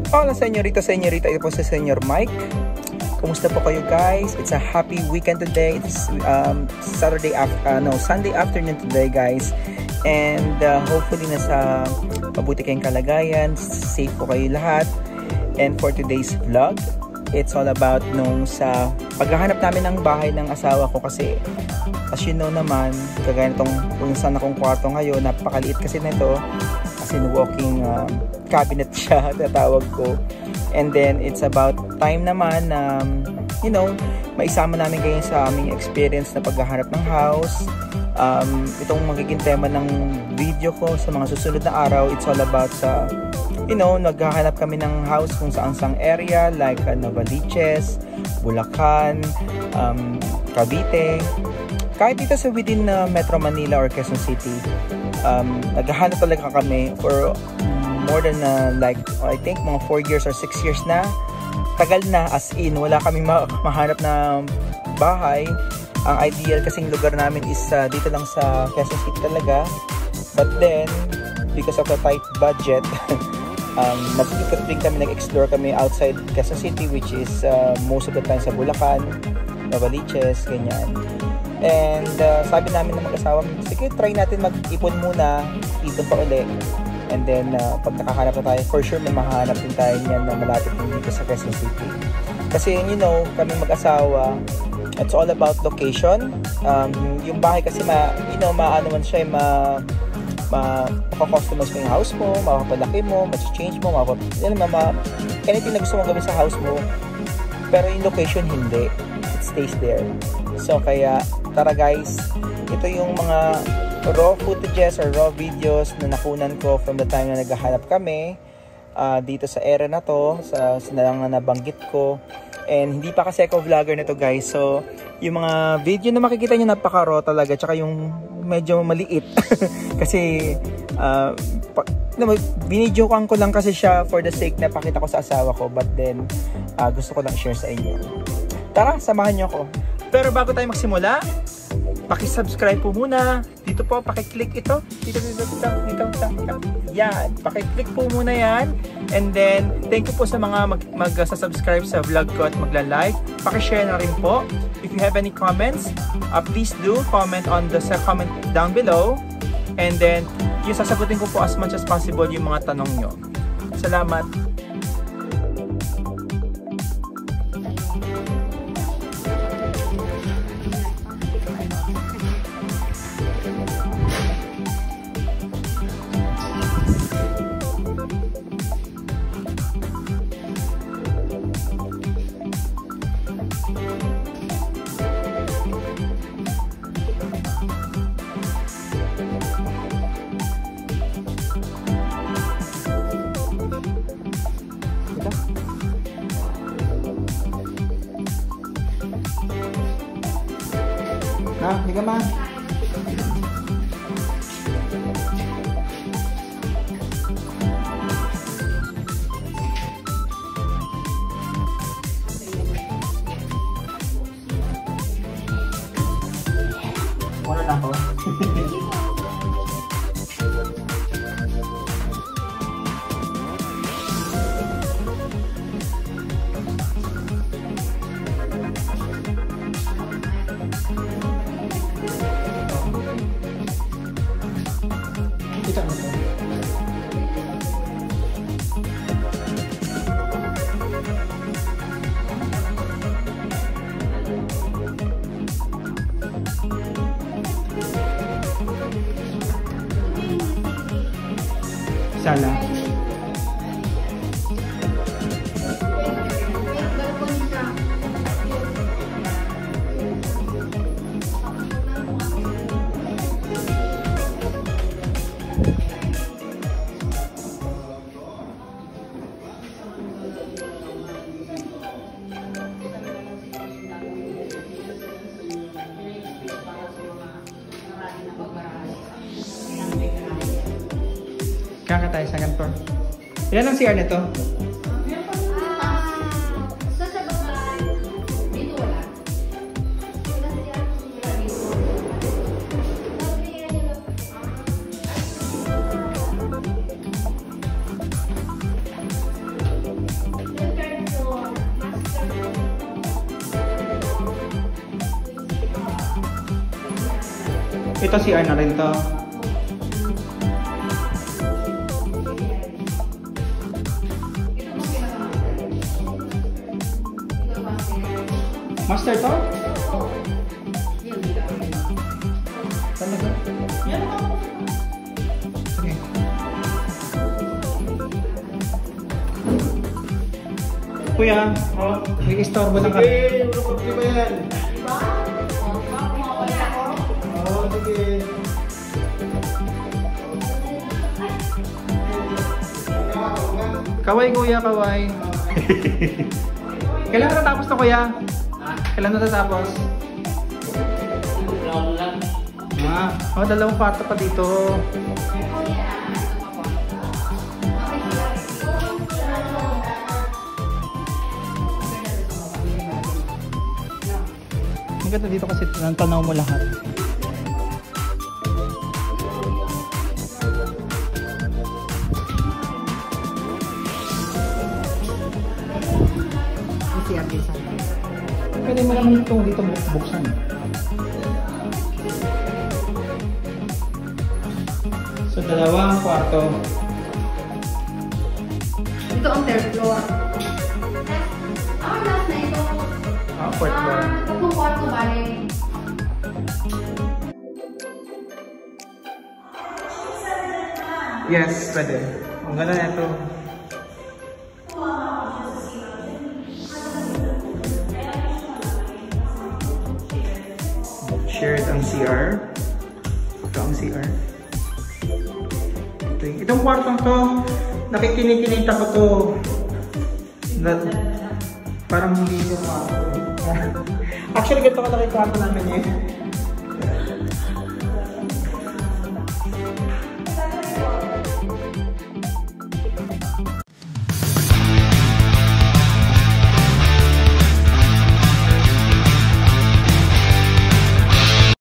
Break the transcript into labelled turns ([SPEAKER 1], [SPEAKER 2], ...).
[SPEAKER 1] Hola senyorita, ito po si Senyor Mike. Kumusta po kayo guys? It's a happy weekend today. It's Sunday afternoon today guys. And hopefully nasa mabuti kayong kalagayan, safe po kayo lahat. And for today's vlog, it's all about nung sa paghahanap namin ng bahay ng asawa ko kasi as you know naman, kagaya nitong kung saan akong kwarto ngayon, napakaliit kasi nito. As in walking cabinet siya, tatawag ko. And then it's about time naman na you know, maisama namin kayo sa aming experience na paghahanap ng house. Itong magiging tema ng video ko sa mga susunod na araw, it's all about sa you know, naghahanap kami ng house kung saan area like Novaliches, Bulacan, Cavite, kahit dito sa within Metro Manila or Quezon City. Naghahanap talaga kami for more than like I think mga 4 years or 6 years na. Tagal na, as in wala kaming mahanap na bahay. Ang ideal kasing lugar namin is dito lang sa Quezon City talaga, but then because of the tight budget nag-ikot din kami, nag-explore kami outside Quezon City, which is most of the time sa Bulacan, Novaliches, ganyan. And sabi namin ng mag-asawa, sige try natin mag-ipon muna, ipon pa uli. And then, pag nakahanap na tayo, for sure may mahanap din tayo niyan na malapit din dito sa Quezon City. Kasi, you know, kami mag-asawa, it's all about location. Yung bahay kasi, maano man siya, makakustomize mo yung house mo, makapalaki mo, ma-change mo, anything na gusto mong gawin sa house mo. Pero yung location, hindi. It stays there. So, kaya, tara guys, ito yung mga raw footages or raw videos na nakunan ko from the time na naghahanap kami dito sa area na to, sa sinalang na nabanggit ko. And hindi pa kasi ako vlogger nito guys, so yung mga video na makikita nyo napaka-raw talaga, tsaka yung medyo maliit kasi binidyokan ko lang kasi siya for the sake na pakita ko sa asawa ko, but then gusto ko lang share sa inyo. Tara, samahan nyo ako. Pero bago tayo magsimula, paki-subscribe po muna. Dito po, paki-click ito. Dito. Yan. Paki-click po muna yan. And then, thank you po sa mga mag-subscribe sa vlog ko at magla-like. Paki-share na rin po. If you have any comments, please do comment on the comment down below. And then, yung sasagutin ko po as much as possible yung mga tanong nyo. Salamat. Higa ma. Wala na ako. Kaka tayo sa second floor. Ilan ang CR nito?
[SPEAKER 2] Sa baba, dito wala.
[SPEAKER 1] Ito CR na rin to. Master to? Talaga? Sige. Kuya, may istorbo lang ka.
[SPEAKER 3] Okay, di ba yan? Oo, sige.
[SPEAKER 1] Kaway kuya, kaway. Kailan natatapos to kuya? Kailan natatapos? Dalawang kwarto pa dito. Ang ganda dito kasi tanaw mo lahat. Pwede mo naman itong dito buksan. So, dalawang kwarto.
[SPEAKER 2] Ito ang third floor. Last na ito.
[SPEAKER 1] Fourth floor.
[SPEAKER 2] Tatlong kwarto bali.
[SPEAKER 1] Yes, pwede. Ang ganda na ito. Shared ang CR. Ito ang CR. Itong kwartong to, nakikinikinita ko to. Parang hindi ko Actually, ganito ka na kwarto namin eh.